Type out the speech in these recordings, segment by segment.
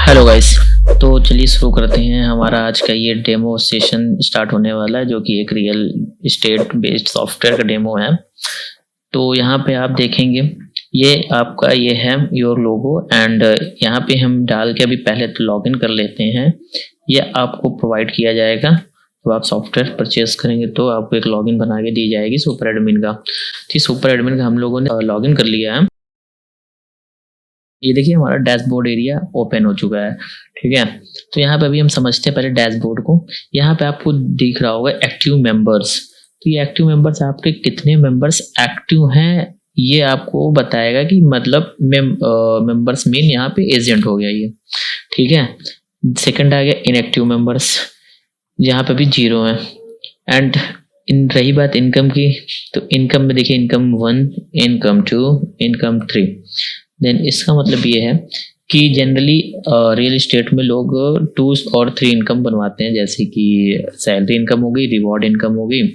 Hello guys. तो चलिए शुरू करते हैं। हमारा आज का ये डेमो सेशन स्टार्ट होने वाला है, जो कि एक रियल एस्टेट बेस्ड सॉफ्टवेयर का डेमो है। तो यहाँ पे आप देखेंगे ये आपका ये है योर लोगो एंड यहाँ पे हम डाल के अभी पहले तो लॉगिन कर लेते हैं। ये आपको प्रोवाइड किया जाएगा तो आप सॉफ्टवेयर परचेज करेंगे तो आपको एक लॉगिन बना के दी जाएगी सुपर एडमिन का। ठीक, सुपर एडमिन का हम लोगों ने लॉगिन कर लिया है। ये देखिए हमारा डैशबोर्ड एरिया ओपन हो चुका है। ठीक है, तो यहाँ पे अभी हम समझते हैं पहले डैशबोर्ड को। यहाँ पे आपको दिख रहा होगा एक्टिव मेंबर्स। तो ये एक्टिव मेंबर्स आपके कितने मेंबर्स एक्टिव हैं ये आपको बताएगा कि मतलब मेंबर्स मीन यहाँ पे एजेंट हो गया ये। ठीक है, सेकंड आ गया इनएक्टिव मेंबर्स, यहाँ पे भी 0 है। एंड इन रही बात इनकम की, तो इनकम में देखिए इनकम 1, इनकम 2, इनकम 3। देन इसका मतलब ये है कि जनरली रियल एस्टेट में लोग 2 और 3 इनकम बनवाते हैं, जैसे कि सैलरी इनकम हो गई, रिवॉर्ड इनकम हो गई,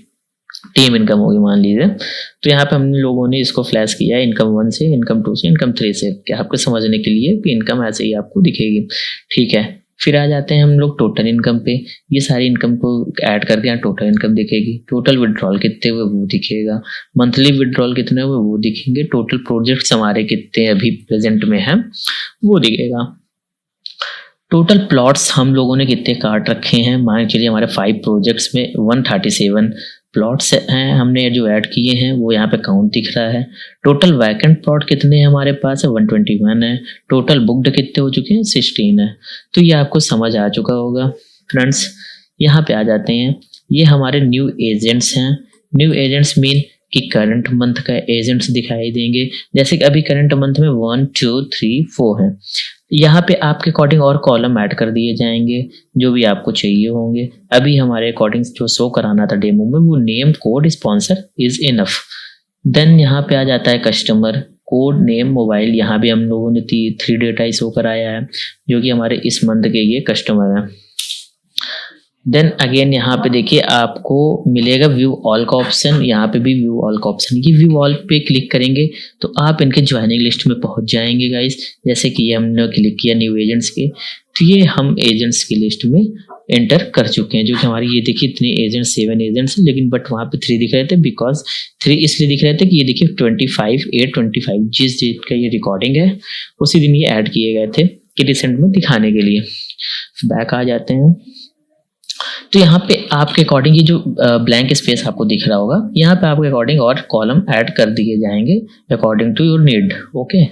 टीम इनकम होगी मान लीजिए। तो यहाँ पे हम लोगों ने इसको फ्लैश किया है इनकम 1 से, इनकम 2 से, इनकम 3 से, क्या आपको समझने के लिए कि इनकम ऐसे ही आपको दिखेगी। ठीक है, फिर आ जाते हैं हम लोग टोटल इनकम पे। ये सारी इनकम को ऐड करके यहाँ टोटल इनकम दिखेगी। टोटल विड्रॉल कितने हुए वो दिखेगा, मंथली विड्रॉल कितने हुए वो दिखेंगे, टोटल प्रोजेक्ट्स हमारे कितने अभी प्रेजेंट में हैं वो दिखेगा। टोटल प्लॉट्स हम लोगों ने कितने काट रखे हैं, मान चलिए हमारे 5 प्रोजेक्ट्स में 137 प्लॉट्स हैं हमने जो ऐड किए हैं, वो यहाँ पे काउंट दिख रहा है। टोटल वैकेंट प्लॉट कितने हैं हमारे पास है 121 है। टोटल बुक्ड कितने हो चुके हैं 16 है। तो ये आपको समझ आ चुका होगा फ्रेंड्स। यहाँ पे आ जाते हैं, ये हमारे न्यू एजेंट्स हैं। न्यू एजेंट्स मीन कि करंट मंथ का एजेंट्स दिखाई देंगे, जैसे कि अभी करंट मंथ में 1 2 3 4 है। यहाँ पे आपके अकॉर्डिंग और कॉलम ऐड कर दिए जाएंगे जो भी आपको चाहिए होंगे। अभी हमारे अकॉर्डिंग जो शो कराना था डेमो में वो name code sponsor is enough. Then यहाँ पे आ जाता है कस्टमर कोड नेम मोबाइल। यहाँ भी हम लोगों ने 3 डेटा ही शो कराया है जो कि हमारे इस मंथ के ये कस्टमर हैं। देन अगेन यहाँ पे देखिए आपको मिलेगा व्यू ऑल का ऑप्शन। यहाँ पे भी व्यू ऑल का ऑप्शन, ये व्यू ऑल पे क्लिक करेंगे तो आप इनके ज्वाइनिंग लिस्ट में पहुंच जाएंगे गाइस। जैसे कि ये हमने क्लिक किया न्यू एजेंट्स के, तो ये हम एजेंट्स की लिस्ट में एंटर कर चुके हैं। जो कि हमारी ये देखिए इतने एजेंट्स 7 एजेंट्स, लेकिन बट वहाँ पे 3 दिख रहे थे। बिकॉज 3 इसलिए दिख रहे थे कि ये देखिए 25/8/25 जिस डेट का ये रिकॉर्डिंग है उसी दिन ये ऐड किए गए थे कि रिसेंट में दिखाने के लिए। बैक आ जाते हैं, तो यहाँ पे आपके अकॉर्डिंग ये जो ब्लैंक स्पेस आपको दिख रहा होगा, यहाँ पे आपके अकॉर्डिंग और कॉलम ऐड कर दिए जाएंगे according to your need. Okay,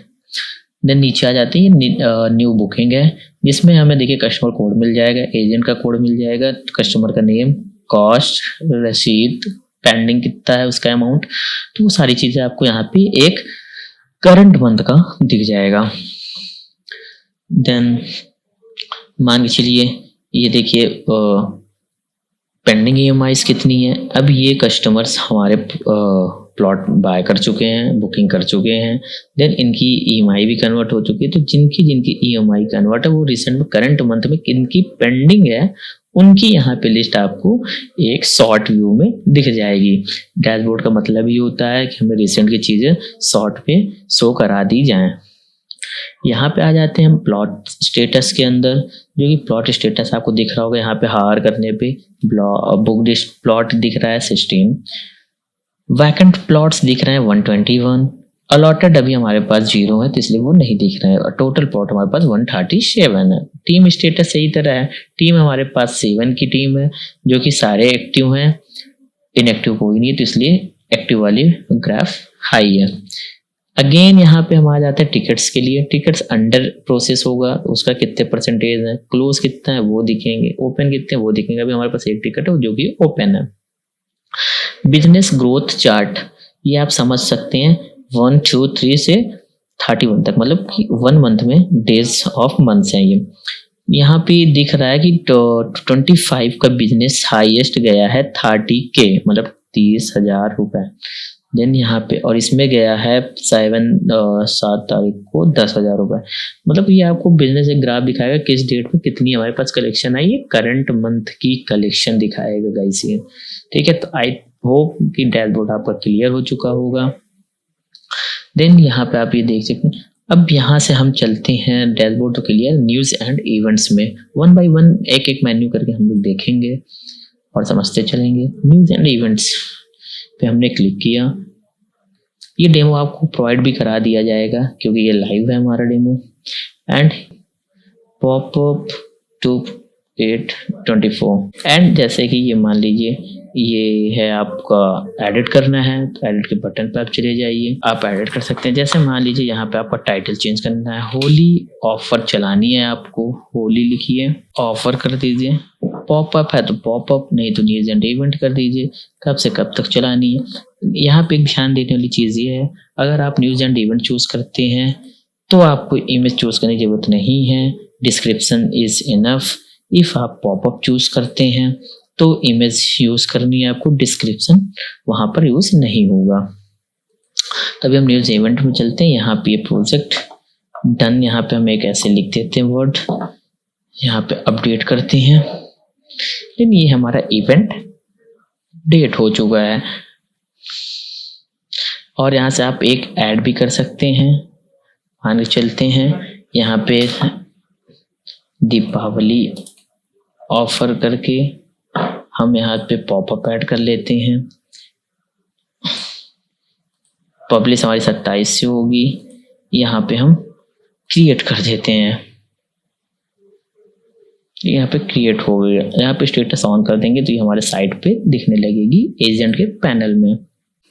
then नीचे आ जाते हैं न्यू बुकिंग है, जिसमें हमें देखिए कस्टमर कोड मिल जाएगा, एजेंट का कोड मिल जाएगा, कस्टमर का नेम, कॉस्ट, रसीद, पेंडिंग कितना है उसका अमाउंट। तो वो सारी चीजें आपको यहाँ पे एक करंट मंथ का दिख जाएगा। देन मान के चलिए ये देखिए पेंडिंग EMIs कितनी है। अब ये कस्टमर्स हमारे प्लॉट बाय कर चुके हैं, बुकिंग कर चुके हैं, देन इनकी EMI भी कन्वर्ट हो चुकी है। तो जिनकी EMI कन्वर्ट है वो रिसेंट में करंट मंथ में किनकी पेंडिंग है उनकी यहाँ पे लिस्ट आपको एक शॉर्ट व्यू में दिख जाएगी। डैशबोर्ड का मतलब ये होता है कि हमें रिसेंट की चीज़ें शॉर्ट पे शो करा दी जाएं। यहाँ पे आ जाते हैं हम प्लॉट स्टेटस के अंदर, जो कि प्लॉट स्टेटस आपको दिख रहा होगा। यहाँ पे हायर करने पे बुक प्लॉट दिख रहा है 16, वैकेंट प्लॉट्स दिख रहे हैं 121, अलॉटेड अभी हमारे पास 0 है तो इसलिए वो नहीं दिख रहा है, और टोटल प्लॉट हमारे पास 137 है। टीम स्टेटस सही तरह है, टीम हमारे पास 7 की टीम है जो कि सारे एक्टिव हैं, इनएक्टिव कोई नहीं है तो इसलिए एक्टिव वाली ग्राफ हाई है। अगेन यहाँ पे हम आ जाते हैं टिकट्स के लिए। टिकट्स अंडर प्रोसेस होगा, उसका कितने परसेंटेज है, क्लोज कितना है वो दिखेंगे, ओपन कितने वो दिखेंगे। अभी हमारे पास एक टिकट है जो कि ओपन है। बिजनेस ग्रोथ चार्ट ये आप समझ सकते हैं 1 2 3 से 31 तक, मतलब कि 1 मंथ में डेज ऑफ मंथ्स हैं ये। यहाँ पे दिख रहा है कि 25 का बिजनेस हाईएस्ट गया है 30K, मतलब 30,000 रुपए। देन यहाँ पे और इसमें गया है 7 तारीख को 10,000 रुपए। मतलब ये आपको बिजनेस एक ग्राफ दिखाएगा किस डेट में कितनी हमारे पास कलेक्शन आई, ये करंट मंथ की कलेक्शन दिखाएगा गाइस ये। ठीक है, तो आई होप कि डैशबोर्ड आपका क्लियर हो चुका होगा। देन यहाँ पे आप ये देख सकते हैं अब यहाँ से हम चलते हैं डैशबोर्ड तो क्लियर न्यूज़ एंड इवेंट्स में, वन बाय वन एक एक मेन्यू करके हम लोग देखेंगे और समझते चलेंगे। न्यूज़ एंड इवेंट्स पे हमने क्लिक किया। ये डेमो आपको प्रोवाइड भी करा दिया जाएगा क्योंकि ये लाइव है हमारा demo. And popup to 824 and जैसे कि ये मान लीजिए ये है आपका एडिट करना है तो एडिट के बटन पर आप चले जाइए, आप एडिट कर सकते हैं। जैसे मान लीजिए यहाँ पे आपका टाइटल चेंज करना है, होली ऑफर चलानी है आपको, होली लिखिए, ऑफर कर दीजिए। पॉपअप है तो पॉपअप, नहीं तो न्यूज़ एंड इवेंट कर दीजिए। कब से कब तक चलानी है। यहाँ पे ध्यान देने वाली चीज़ ये है, अगर आप न्यूज़ एंड इवेंट चूज करते हैं तो आपको इमेज चूज करने की जरूरत नहीं है, डिस्क्रिप्शन इज इनफ। इफ आप पॉपअप चूज करते हैं तो इमेज यूज करनी है आपको, डिस्क्रिप्शन वहां पर यूज नहीं होगा। तभी हम न्यूज़ इवेंट में चलते हैं। यहाँ पे प्रोजेक्ट डन, यहाँ पे हम एक ऐसे लिख देते हैं वर्ड, यहाँ पे अपडेट करते हैं। लेकिन ये हमारा इवेंट डेट हो चुका है और यहाँ से आप एक ऐड भी कर सकते हैं। आगे चलते हैं, यहाँ पे दीपावली ऑफर करके हम यहाँ पे पॉपअप ऐड कर लेते हैं। पब्लिश हमारी 27 से होगी, यहाँ पे हम क्रिएट कर देते हैं। यहाँ पे क्रिएट हो गया, यहाँ पे स्टेटस ऑन कर देंगे तो ये हमारे साइट पे दिखने लगेगी एजेंट के पैनल में।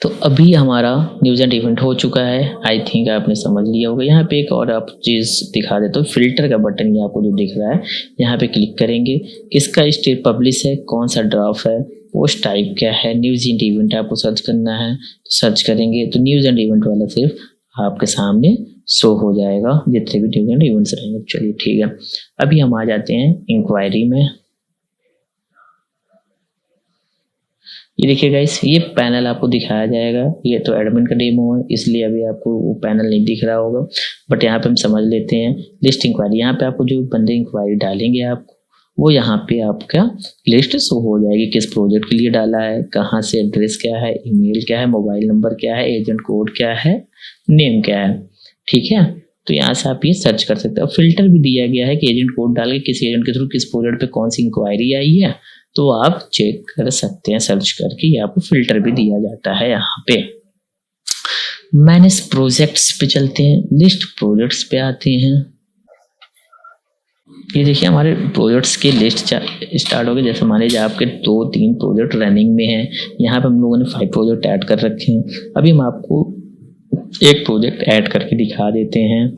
तो अभी हमारा न्यूज़ एंड इवेंट हो चुका है, आई थिंक आपने समझ लिया होगा। यहाँ पे एक और आप चीज़ दिखा देता हूँ, फिल्टर का बटन ये आपको जो दिख रहा है, यहाँ पे क्लिक करेंगे, किसका स्टेट पब्लिश है, कौन सा ड्राफ्ट है, पोस्ट टाइप क्या है, न्यूज़ एंड इवेंट आपको सर्च करना है तो सर्च करेंगे तो न्यूज़ एंड इवेंट वाला सिर्फ आपके सामने शो हो जाएगा, जितने भी न्यूज़ एंड इवेंट्स रहेंगे। चलिए ठीक है, अभी हम आ जाते हैं इंक्वायरी में। ये देखिए गाइस, ये पैनल आपको दिखाया जाएगा। ये तो एडमिन का डेमो है इसलिए अभी आपको वो पैनल नहीं दिख रहा होगा, बट यहाँ पे हम समझ लेते हैं। लिस्ट इंक्वायरी, यहाँ पे आपको जो बंदे इंक्वायरी डालेंगे आपको वो यहाँ पे आपका लिस्ट शो हो जाएगी, किस प्रोजेक्ट के लिए डाला है, कहाँ से, एड्रेस क्या है, ईमेल क्या है, मोबाइल नंबर क्या है, एजेंट कोड क्या है, नेम क्या है। ठीक है, तो यहाँ से आप ये सर्च कर सकते हो। फिल्टर भी दिया गया है कि एजेंट कोड डाल के किस एजेंट के थ्रू किस प्रोजेक्ट पे कौन सी इंक्वायरी आई है तो आप चेक कर सकते हैं सर्च करके। ये आपको फिल्टर भी दिया जाता है। यहाँ पे मैनेज प्रोजेक्ट्स पे चलते हैं, लिस्ट प्रोजेक्ट्स पे आते हैं। ये देखिए हमारे प्रोजेक्ट्स की लिस्ट स्टार्ट हो गई। जैसे मान लीजिए आपके 2-3 प्रोजेक्ट रनिंग में हैं, यहाँ पे हम लोगों ने 5 प्रोजेक्ट ऐड कर रखे हैं। अभी हम आपको एक प्रोजेक्ट ऐड करके दिखा देते हैं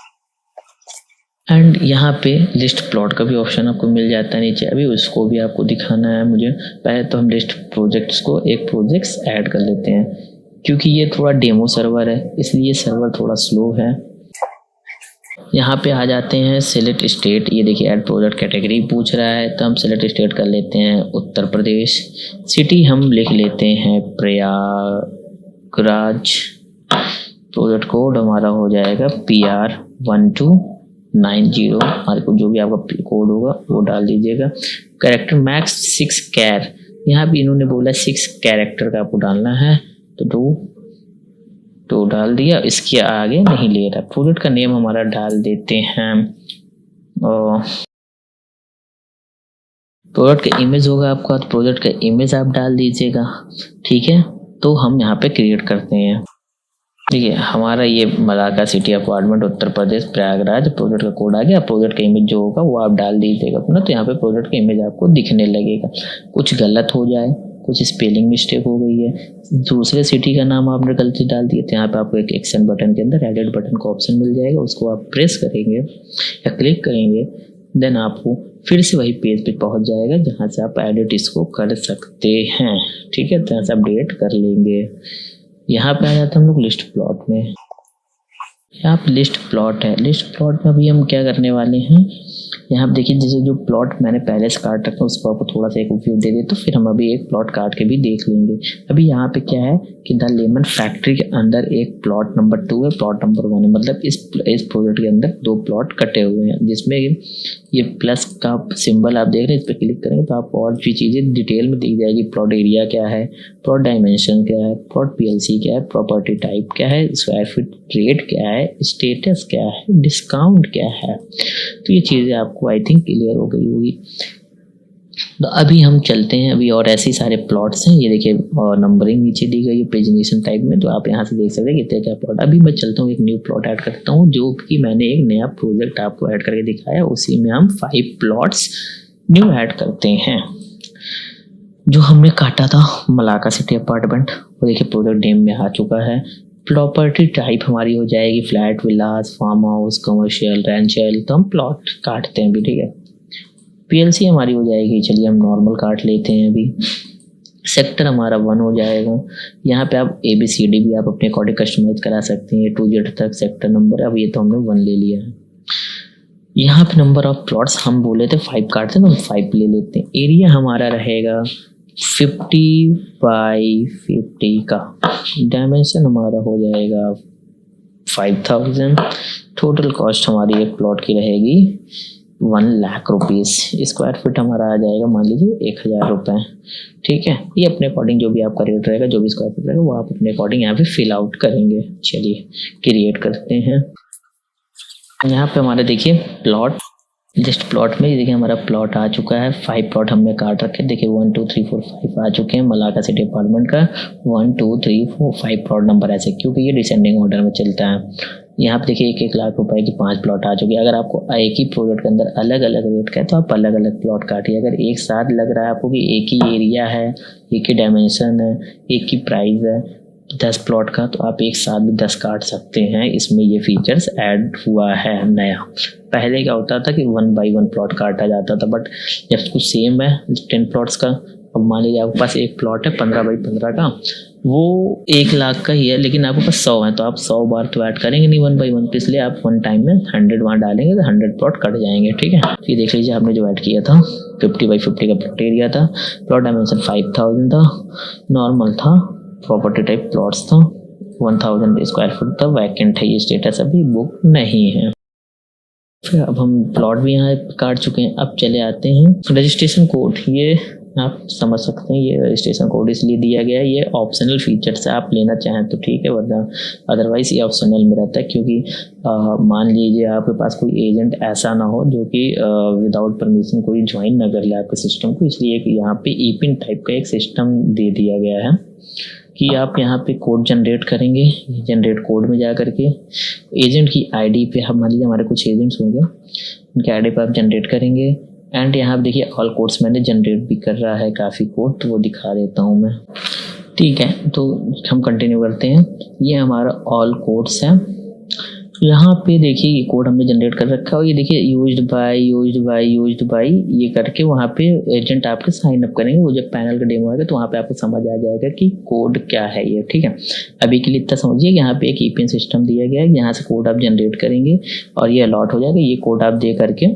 एंड यहाँ पे लिस्ट प्लॉट का भी ऑप्शन आपको मिल जाता है नीचे। अभी उसको भी आपको दिखाना है मुझे। पहले तो हम लिस्ट प्रोजेक्ट्स को एक प्रोजेक्ट्स ऐड कर लेते हैं, क्योंकि ये थोड़ा डेमो सर्वर है इसलिए सर्वर थोड़ा स्लो है। यहाँ पे आ जाते हैं सिलेक्ट स्टेट। ये देखिए ऐड प्रोजेक्ट कैटेगरी पूछ रहा है तो हम सिलेक्ट स्टेट कर लेते हैं उत्तर प्रदेश। सिटी हम लिख लेते हैं प्रयागराज। प्रोजेक्ट कोड हमारा हो जाएगा PR1290। हमारे को जो भी आपका कोड होगा वो डाल दीजिएगा। कैरेक्टर मैक्स 6 कैर, यहाँ भी इन्होंने बोला 6 कैरेक्टर का आपको डालना है तो 2 डाल दिया। इसके आगे नहीं ले रहा। प्रोजेक्ट का नेम हमारा डाल देते हैं और प्रोजेक्ट का इमेज होगा आपका तो प्रोजेक्ट का इमेज आप डाल दीजिएगा। ठीक है, तो हम यहाँ पे क्रिएट करते हैं। ठीक है, हमारा ये Malacca city apartment Uttar Pradesh Prayagraj project का कोड आ गया। प्रोजेक्ट का इमेज जो होगा वो आप डाल दीजिएगा अपना, तो यहाँ पे प्रोजेक्ट का इमेज आपको दिखने लगेगा। कुछ गलत हो जाए, कुछ स्पेलिंग मिस्टेक हो गई है, दूसरे सिटी का नाम आपने गलती डाल दिया तो यहाँ पे आपको एक एक्शन बटन के अंदर एडिट बटन का ऑप्शन मिल जाएगा। उसको आप प्रेस करेंगे या क्लिक करेंगे, देन आपको फिर से वही पेज पे पहुंच जाएगा जहाँ से आप एडिट इसको कर सकते हैं। ठीक है, तो यहाँ से अपडेट कर लेंगे। यहाँ पे आ जाते हैं हम लोग लिस्ट प्लॉट में। यहाँ पे लिस्ट प्लॉट है। लिस्ट प्लॉट में अभी हम क्या करने वाले हैं, यहाँ पे देखिए जैसे जो प्लॉट मैंने पहले से काट रखा है उसको आपको थोड़ा सा एक व्यू दे दे तो फिर हम अभी एक प्लॉट काट के भी देख लेंगे। अभी यहाँ पे क्या है कि द लेमन फैक्ट्री के अंदर एक प्लॉट नंबर 2 है, प्लॉट नंबर 1 है। मतलब इस प्रोजेक्ट के अंदर 2 प्लॉट कटे हुए हैं जिसमें ये प्लस का सिंबल आप देख रहे हैं, इस पर क्लिक करेंगे तो आपको और भी चीज़ें डिटेल में दिख जाएगी। प्लॉट एरिया क्या है, प्लॉट डायमेंशन क्या है, प्लॉट पीएलसी क्या है, प्रॉपर्टी टाइप क्या है, स्क्वायर फीट रेट क्या है, स्टेटस क्या है, डिस्काउंट क्या है। तो ये चीज़ें आपको आई थिंक क्लियर हो गई होगी। तो अभी हम चलते हैं, अभी और ऐसे ही सारे प्लॉट्स हैं। ये देखिए और नंबरिंग नीचे दी गई है प्रेजेंटेशन टाइप में, तो आप यहाँ से देख सकते हैं कितने क्या प्लॉट। अभी मैं चलता हूँ एक न्यू प्लॉट ऐड करता हूँ, जो कि मैंने एक नया प्रोजेक्ट आपको ऐड करके दिखाया, उसी में हम 5 प्लॉट्स न्यू ऐड करते हैं जो हमने काटा था मलाका सिटी अपार्टमेंट। वो देखिए प्रोजेक्ट नेम में आ चुका है। प्रॉपर्टी टाइप हमारी हो जाएगी फ्लैट, विलास, फार्म हाउस, कमर्शियल, रेंशियल। तो हम प्लॉट काटते हैं अभी, ठीक है। पीएलसी हमारी हो जाएगी, चलिए हम नॉर्मल काट लेते हैं अभी। सेक्टर हमारा 1 हो जाएगा। यहाँ पे आप ABCD भी आप अपने अकॉर्डिंग कस्टमाइज करा सकते हैं, A to Z तक सेक्टर नंबर। अब ये तो हमने 1 ले लिया है। यहाँ पे नंबर ऑफ प्लॉट्स हम बोले थे 5 काटते हैं, तो हम 5 ले लेते हैं। एरिया हमारा रहेगा 50 बाई 50 का। डायमेंशन हमारा हो जाएगा 5000। टोटल कॉस्ट हमारी एक प्लॉट की रहेगी 1 लाख रुपीज़। स्क्वायर फीट हमारा आ जाएगा मान लीजिए 1000 रुपये, ठीक है। ये अपने अकॉर्डिंग जो भी आपका रेट रहेगा, जो भी स्क्वायर फीट रहेगा, वो आप अपने अकॉर्डिंग यहाँ पे फिल आउट करेंगे। चलिए क्रिएट करते हैं। यहाँ पे हमारा देखिए प्लॉट, जस्ट प्लॉट में देखिए हमारा प्लॉट आ चुका है। 5 प्लॉट हमने काट रखे, देखिए 1 2 3 4 5 आ चुके हैं। मलाका सिटी अपार्टमेंट का 1 2 3 4 5 प्लॉट नंबर ऐसे, क्योंकि ये डिसेंडिंग ऑर्डर में चलता है। यहाँ पे देखिए 1 लाख रुपए की 5 प्लॉट आ चुके हैं। अगर आपको एक ही प्रोजेक्ट के अंदर अलग अलग रेट का है तो आप अलग अलग प्लॉट काटिए। अगर एक साथ लग रहा है आपको कि एक ही एरिया है, एक ही डायमेंशन है, एक ही प्राइस है 10 प्लॉट का, तो आप एक साथ भी 10 काट सकते हैं। इसमें ये फीचर्स ऐड हुआ है नया। पहले क्या होता था कि 1 बाई 1 प्लॉट काटा जाता था, बट जब कुछ सेम है 10 प्लॉट्स का, अब मान लीजिए आपके पास एक प्लॉट है 15 बाई 15 का, वो 1 लाख का ही है, लेकिन आपके पास 100 है, तो आप 100 बार तो ऐड करेंगे नहीं 1 बाई 1, तो इसलिए आप 1 टाइम में 100 वहाँ डालेंगे तो 100 प्लॉट कट जाएंगे, ठीक है। फिर देख लीजिए आपने जो ऐड किया था 50 बाई 50 का प्लॉट एरिया था, प्लॉट डायमेंशन 5000 था, नॉर्मल था, प्रॉपर्टी टाइप प्लॉट्स था, 1000 स्क्वायर फुट था, वैकेंट है, ये स्टेटस अभी बुक नहीं है। फिर अब हम प्लॉट भी यहाँ काट चुके हैं। अब चले आते हैं रजिस्ट्रेशन कोड। ये आप समझ सकते हैं, ये रजिस्ट्रेशन कोड इसलिए दिया गया है, ये ऑप्शनल फीचर से आप लेना चाहें तो ठीक है, वरना अदरवाइज ये ऑप्शनल में रहता है। क्योंकि मान लीजिए आपके पास कोई एजेंट ऐसा ना हो जो कि विदाउट परमिशन कोई ज्वाइन ना कर ले आपके सिस्टम को, इसलिए यहाँ पे ईपिन टाइप का एक सिस्टम दे दिया गया है कि आप यहाँ पे कोड जनरेट करेंगे। जनरेट कोड में जा करके एजेंट की आईडी पे, हम मान लीजिए हमारे कुछ एजेंट्स होंगे, उनके आईडी पे आप जनरेट करेंगे। एंड यहाँ पे देखिए ऑल कोड्स मैंने जनरेट भी कर रहा है काफ़ी कोड, तो वो दिखा देता हूँ मैं, ठीक है। तो हम कंटिन्यू करते हैं। ये हमारा ऑल कोड्स है। यहाँ पे देखिए ये कोड हमने जनरेट कर रखा है, और ये देखिए यूज्ड बाय ये करके वहाँ पे एजेंट आपके साइन अप करेंगे। वो जब पैनल का डेमो आएगा तो वहाँ पे आपको समझ आ जाएगा कि कोड क्या है ये, ठीक है। अभी के लिए इतना समझिए कि यहाँ पे एक ईपिन सिस्टम दिया गया है, यहाँ से कोड आप जनरेट करेंगे और ये अलॉट हो जाएगा। ये कोड आप दे करके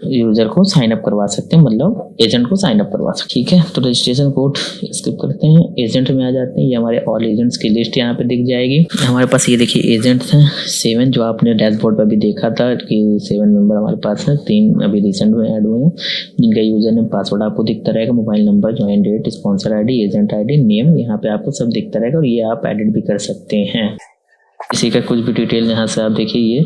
यूजर को साइन अप करवा सकते हैं, मतलब एजेंट को साइन अप करवा सकते हैं, ठीक है। तो रजिस्ट्रेशन कोड स्किप करते हैं, एजेंट में आ जाते हैं। ये हमारे ऑल एजेंट्स की लिस्ट यहाँ पे दिख जाएगी। हमारे पास ये देखिए एजेंट्स हैं 7, जो आपने डैशबोर्ड पर भी देखा था कि 7 मेंबर हमारे पास हैं। 3 अभी रिसेंट में ऐड हुए हैं, जिनका यूजर नेम पासवर्ड आपको दिखता रहेगा, mobile number, join date, sponsor ID, agent ID, name, यहाँ पे आपको सब दिखता रहेगा, और ये आप एडिट भी कर सकते हैं। किसी का कुछ भी डिटेल यहाँ से आप देखिए, ये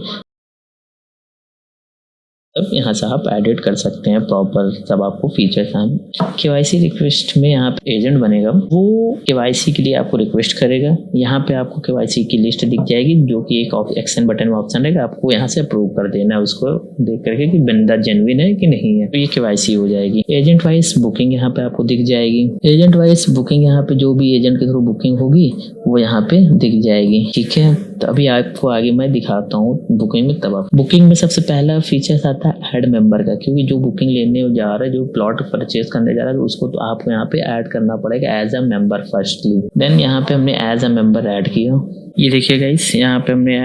अब यहाँ से आप एडिट कर सकते हैं प्रॉपर, सब आपको फीचर्स हैं। केवाईसी रिक्वेस्ट में यहाँ पे एजेंट बनेगा, वो केवाईसी के लिए आपको रिक्वेस्ट करेगा। यहाँ पे आपको केवाईसी की लिस्ट दिख जाएगी, जो कि एक एक्शन बटन में ऑप्शन रहेगा, आपको यहाँ से अप्रूव कर देना है उसको देख करके कि बंदा जेन्युइन है कि नहीं है, तो ये केवाईसी हो जाएगी। एजेंट वाइज बुकिंग यहाँ पे आपको दिख जाएगी। एजेंट वाइज बुकिंग यहाँ पे जो भी एजेंट के थ्रू बुकिंग होगी वो यहाँ पे दिख जाएगी, ठीक है। तो अभी आपको आगे मैं दिखाता हूँ बुकिंग में। तब बुकिंग में सबसे पहला फीचर आता है ऐड मेंबर का, क्योंकि जो बुकिंग लेने जा रहा है, जो प्लॉट परचेज करने जा रहा है, तो उसको तो आपको यहाँ पे ऐड करना पड़ेगा as a member firstly. Then यहाँ पे हमने एज अ मेंबर ऐड किया। ये देखिए गाइस, यहाँ पे हमने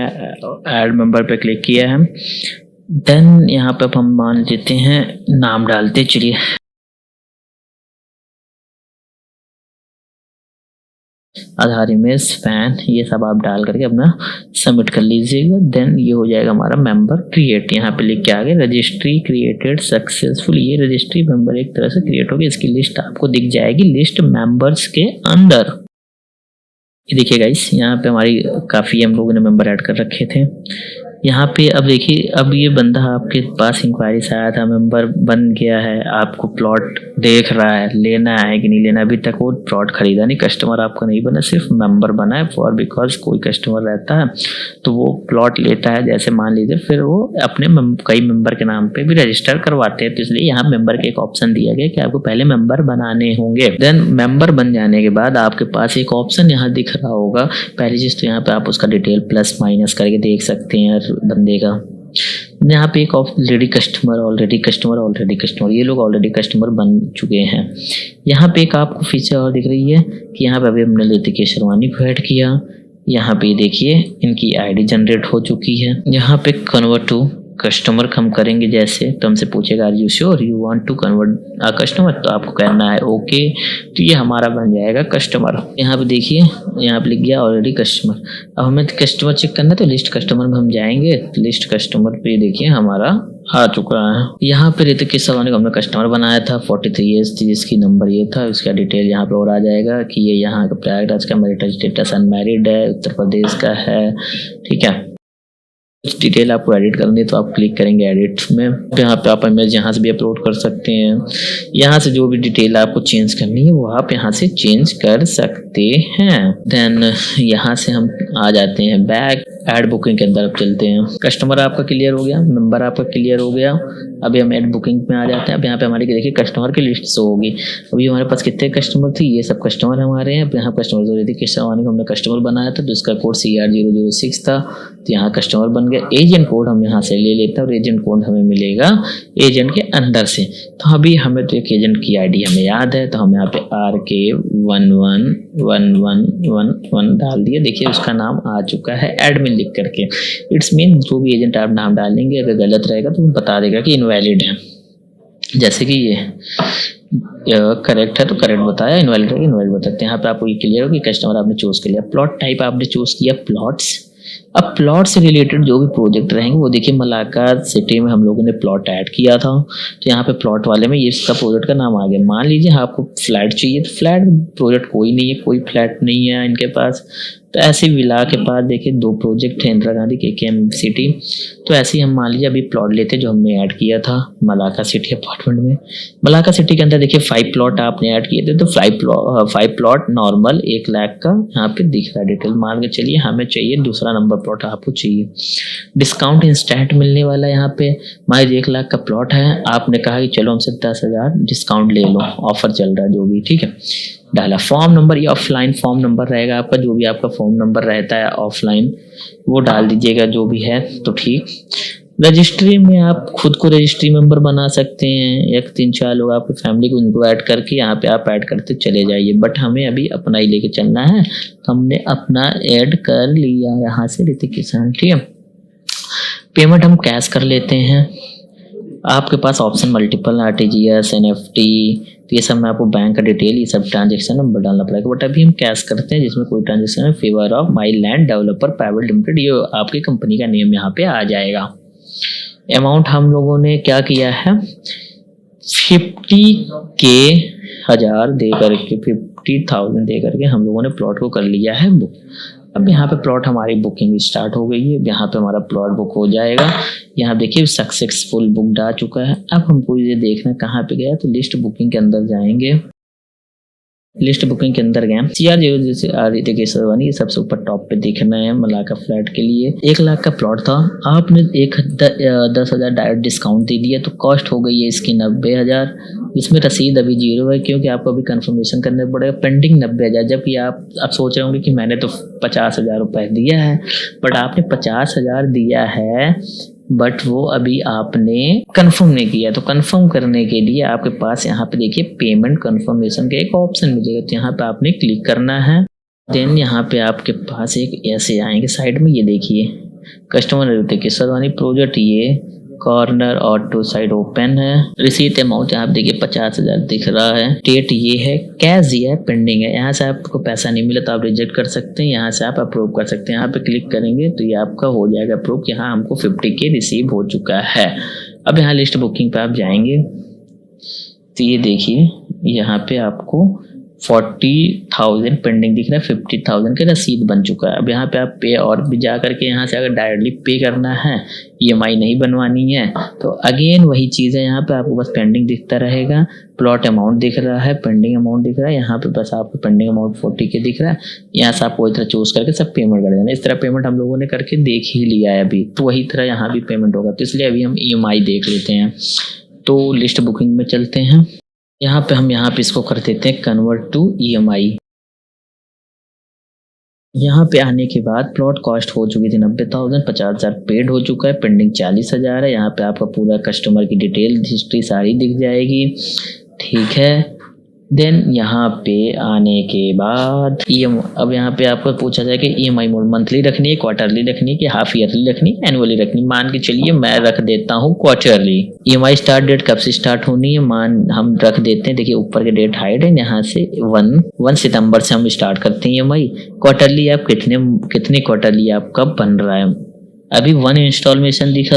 ऐड मेंबर पे क्लिक किया है। देन यहाँ पे हम मान लेते हैं नाम डालते, चलिए आधार, इमेज, पैन, ये सब आप डाल करके अपना सबमिट कर लीजिएगा। देन ये हो जाएगा हमारा मेंबर क्रिएट। यहाँ पे लिख के आगे रजिस्ट्री क्रिएटेड सक्सेसफुल। ये रजिस्ट्री मेंबर एक तरह से क्रिएट होगी। इसकी लिस्ट आपको दिख जाएगी लिस्ट मेंबर्स के अंदर। ये देखिए गाइस, यहाँ पे हमारी काफ़ी हम लोगों ने मेंबर ऐड कर रखे थे। यहाँ पे अब देखिए, अब ये बंदा आपके पास इंक्वायरी से आया था, मेंबर बन गया है, आपको प्लॉट देख रहा है, लेना है कि नहीं लेना। अभी तक वो प्लॉट खरीदा नहीं, कस्टमर आपका नहीं बना, सिर्फ मेंबर बना है। फॉर बिकॉज कोई कस्टमर रहता है तो वो प्लॉट लेता है, जैसे मान लीजिए, फिर वो अपने कई मेंबर के नाम पे भी रजिस्टर करवाते हैं। तो इसलिए यहाँ मेंबर के एक ऑप्शन दिया गया कि आपको पहले मेंबर बनाने होंगे। देन मेंबर बन जाने के बाद आपके पास एक ऑप्शन यहाँ दिख रहा होगा। पहली चीज़ तो यहाँ पे आप उसका डिटेल प्लस माइनस करके देख सकते हैं बंदे का। यहाँ पे एक ऑलरेडी कस्टमर, ये लोग ऑलरेडी कस्टमर बन चुके हैं। यहाँ पे एक आपको फीचर और दिख रही है कि यहाँ पे अभी हमने लेते शेरवानी को ऐड किया। यहाँ पे देखिए इनकी आईडी जनरेट हो चुकी है। यहाँ पे कन्वर्ट टू कस्टमर हम करेंगे, जैसे तो हमसे पूछेगा are you sure you want to convert a customer, तो आपको कहना है ओके। तो ये हमारा बन जाएगा कस्टमर। यहाँ पे देखिए, यहाँ पे लिख गया ऑलरेडी कस्टमर। अब हमें कस्टमर चेक करना है तो लिस्ट कस्टमर में हम जाएंगे। लिस्ट कस्टमर पे देखिए हमारा आ चुका है। यहाँ पे ऋतिक केसरवानी को हमने कस्टमर बनाया था, 43 ईयर्स थी, जिसकी नंबर ये था। उसका डिटेल यहाँ पे और आ जाएगा कि ये यहाँ का प्रयागराज का मैरिटल स्टेटस अनमैरिड है, उत्तर प्रदेश का है। ठीक है, कुछ डिटेल आपको एडिट करनी है तो आप क्लिक करेंगे एडिट में। यहाँ पे आप इमेज यहाँ से भी अपलोड कर सकते हैं। यहाँ से जो भी डिटेल आपको चेंज करनी है वो आप यहाँ से चेंज कर सकते हैं। देन यहाँ से हम आ जाते हैं बैक ऐड बुकिंग के अंदर चलते हैं। कस्टमर आपका क्लियर हो गया, मेंबर आपका क्लियर हो गया। अभी हम ऐड बुकिंग में आ जाते हैं। अब यहाँ पे हमारी देखिए कस्टमर की लिस्ट शो होगी। अभी हमारे पास कितने कस्टमर थे, ये सब कस्टमर हमारे हैं। यहाँ कस्टमर जो ऋतिक केसरवानी को हमने कस्टमर बनाया था, तो इसका कोड CR006 था, तो यहाँ कस्टमर बन गया। एजेंट कोड हम यहाँ से ले लेते हैं और एजेंट कोड हमें मिलेगा एजेंट के अंदर से। तो अभी हमें तो एक एजेंट की आईडी हमें याद है, तो हम यहाँ पे RK111111 डाल दिया। देखिए उसका नाम आ चुका है एडमिन लिख करके। इट्स मीन जो भी एजेंट आप नाम डालेंगे अगर गलत रहेगा तो वो बता देगा कि इनवैलिड है। जैसे कि ये करेक्ट है तो करेक्ट बताया, इनवैलिड है इनवैलिड बताते हैं। यहाँ पे आपको ये क्लियर हो कि कस्टमर आपने चूज कर लिया। प्लॉट टाइप आपने चूज किया प्लॉट्स। अब प्लॉट से रिलेटेड जो भी प्रोजेक्ट रहेंगे वो देखिए मलाका सिटी में हम लोगों ने प्लॉट ऐड किया था, तो यहाँ पे प्लॉट वाले में ये इसका प्रोजेक्ट का नाम आ गया। मान लीजिए आपको फ्लैट चाहिए, तो फ्लैट प्रोजेक्ट कोई नहीं है, कोई फ्लैट नहीं है इनके पास। तो ऐसे विला के पास देखिए 2 प्रोजेक्ट है, इंदिरा गांधी KKM सिटी। तो ऐसे ही हम मान लीजिए अभी प्लॉट लेते जो हमने ऐड किया था मलाका सिटी अपार्टमेंट में। मलाका सिटी के अंदर देखिए 5 प्लॉट आपने ऐड किए थे, तो 5 प्लॉट नॉर्मल 1 लाख का यहाँ पे दिख रहा है डिटेल। मान के चलिए हमें चाहिए दूसरा नंबर प्लॉट आपको चाहिए। डिस्काउंट इंस्टेंट मिलने वाला है। यहाँ पे मान 1 लाख का प्लॉट है, आपने कहा कि चलो हमसे 10,000 डिस्काउंट ले लो, ऑफर चल रहा है जो भी, ठीक है। डाला फॉर्म नंबर, ये ऑफलाइन फॉर्म नंबर रहेगा आपका, जो भी आपका फॉर्म नंबर रहता है ऑफलाइन वो डाल दीजिएगा जो भी है, तो ठीक। रजिस्ट्री में आप खुद को रजिस्ट्री मेंबर बना सकते हैं, या 3-4 लोग आपकी फैमिली को उनको ऐड करके यहाँ पे आप ऐड करते चले जाइए। बट हमें अभी अपना ही लेके चलना है, हमने अपना ऐड कर लिया यहाँ से ऋतिक किसान, ठीक है। पेमेंट हम कैश कर लेते हैं। आपके पास ऑप्शन मल्टीपल RTGS NFT, तो ये सब में आपको बैंक का डिटेल, ये सब ट्रांजेक्शन नंबर डालना पड़ेगा। बट अभी हम कैश करते हैं, जिसमें कोई ट्रांजेक्शन है favour of my land developer private limited, ये आपकी कंपनी का नेम यहाँ पे आ जाएगा। अमाउंट हम लोगों ने क्या किया है 50,000 दे करके 50,000 दे करके हम लोगों ने प्लॉट को कर लिया है बुक। अब यहाँ पे प्लॉट हमारी बुकिंग स्टार्ट हो गई है। यहाँ पे हमारा प्लॉट बुक हो जाएगा। यहाँ देखिए सक्सेसफुल बुकड आ चुका है। अब हमको ये देखना कहाँ पे गया, तो लिस्ट बुकिंग के अंदर जाएंगे। लिस्ट बुकिंग के अंदर गए, CR006 ऋतिक केसरवानी, ये सबसे ऊपर टॉप पे देखना है। मलाका फ्लैट के लिए 1 लाख का प्लॉट था, आपने 10,000 डायरेक्ट डिस्काउंट दे दिया, तो कॉस्ट हो गई है इसकी 90,000। इसमें रसीद अभी 0 है, क्योंकि आपको अभी कंफर्मेशन करना पड़ेगा। पेंडिंग 90,000, जबकि आप सोच रहे होंगे कि मैंने तो 50,000 रुपये दिया है, बट आपने 50,000 दिया है, बट वो अभी आपने कंफर्म नहीं किया। तो कंफर्म करने के लिए आपके पास यहाँ पे देखिए पेमेंट कंफर्मेशन का एक ऑप्शन मिलेगा, तो यहाँ पे आपने क्लिक करना है। देन यहाँ पे आपके पास एक ऐसे आएंगे साइड में, ये देखिए कस्टमर ऋतिक केसरवानी प्रोजेक्ट, ये कॉर्नर ऑटो साइड ओपन है। रिसीट अमाउंट यहाँ पे देखिए 50,000 दिख रहा है। डेट ये है, कैश दिया है, पेंडिंग है। यहाँ से आपको पैसा नहीं मिला तो आप रिजेक्ट कर सकते हैं, यहाँ से आप अप्रूव कर सकते हैं। यहाँ पे क्लिक करेंगे तो ये आपका हो जाएगा अप्रूव। यहाँ हमको 50K रिसीव हो चुका है। अब यहाँ लिस्ट बुकिंग पे आप जाएंगे तो ये देखिए यहाँ पे आपको 40,000 पेंडिंग दिख रहा है, 50,000 का रसीद बन चुका है। अब यहाँ पे आप पे और भी जा करके यहाँ से अगर डायरेक्टली पे करना है, EMI नहीं बनवानी है, तो अगेन वही चीज़ है। यहाँ पे आपको बस पेंडिंग दिखता रहेगा, प्लॉट अमाउंट दिख रहा है, पेंडिंग अमाउंट दिख रहा है। यहाँ पे बस आपको पेंडिंग अमाउंट 40K दिख रहा है। यहाँ से आपको वही तरह चूज करके सब पेमेंट कर देना। इस तरह पेमेंट हम लोगों ने करके देख ही लिया है अभी, तो वही तरह यहाँ भी पेमेंट होगा। तो इसलिए अभी हम EMI देख लेते हैं। तो लिस्ट बुकिंग में चलते हैं। यहाँ पे इसको कर देते हैं कन्वर्ट टू EMI। यहाँ पे आने के बाद प्लॉट कॉस्ट हो चुकी थी 90,000, 50,000 पेड हो चुका है, पेंडिंग 40,000 है। यहाँ पे आपका पूरा कस्टमर की डिटेल हिस्ट्री सारी दिख जाएगी, ठीक है। देन यहाँ पे आने के बाद अब यहाँ पे आपको पूछा जाए कि EMI मोड मंथली रखनी है, क्वार्टरली रखनी है कि हाफ ईयरली रखनी है, एनुअली रखनी है। मान के चलिए मैं रख देता हूँ क्वार्टरली। EMI स्टार्ट डेट कब से स्टार्ट होनी है, हम रख देते हैं, देखिए ऊपर के डेट हाइड है, यहाँ से 1 सितंबर से हम स्टार्ट करते हैं EMI। क्वार्टरली आप कितने क्वार्टरली आपका बन रहा है। अभी 1 इंस्टॉलेशन दिख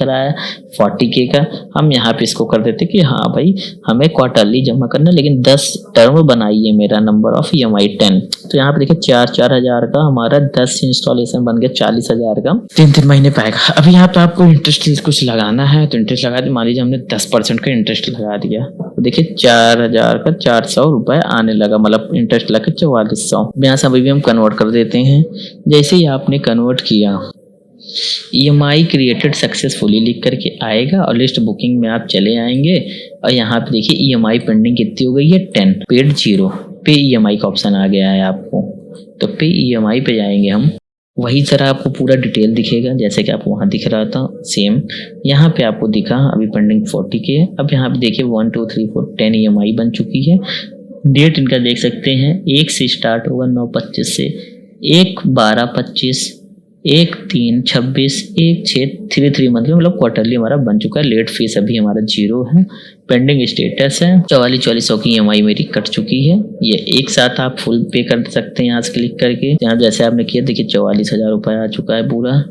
रहा है, 40K का। हम यहाँ पे इसको कर देते कि हाँ भाई हमें क्वार्टरली जमा करना, लेकिन 10 टर्म बनाई है मेरा नंबर ऑफ EMI 10। तो यहाँ पे देखिए 4-4 हज़ार का हमारा 10 इंस्टॉलेशन बन गया 40,000 का 3 महीने पाएगा। अभी यहाँ पे आपको इंटरेस्ट कुछ लगाना है तो इंटरेस्ट लगा दिया। मान लीजिए हमने 10% का इंटरेस्ट लगा दिया, तो देखिए 4,000 का 400 रुपये आने लगा, मतलब इंटरेस्ट लगा 4400। यहाँ से अभी भी हम कन्वर्ट कर देते हैं। जैसे ही आपने कन्वर्ट किया, EMI क्रिएटेड सक्सेसफुली लिख करके आएगा और लिस्ट बुकिंग में आप चले आएंगे और यहाँ पे देखिए EMI पेंडिंग कितनी हो गई है 10, पेड 0, पे EMI का ऑप्शन आ गया है आपको। तो पे EMI पे जाएंगे हम, वही तरह आपको पूरा डिटेल दिखेगा जैसे कि आपको वहाँ दिख रहा था सेम। यहाँ पे आपको दिखा अभी पेंडिंग 40K है। अब यहाँ पे देखिए 1 2 3 4 10 EMI बन चुकी है। डेट इनका देख सकते हैं, 1 से स्टार्ट होगा 9/25 से, 1/12/25, 1/3/26, 1/6/33 मतलब क्वार्टरली हमारा बन चुका है। लेट फीस अभी हमारा 0 है। पेंडिंग स्टेटस है 4400 की EMI मेरी कट चुकी है। ये एक साथ आप फुल पे कर सकते हैं यहाँ से क्लिक करके। यहाँ जैसे आपने किया देखिए 44,000 रुपये आ चुका है पूरा।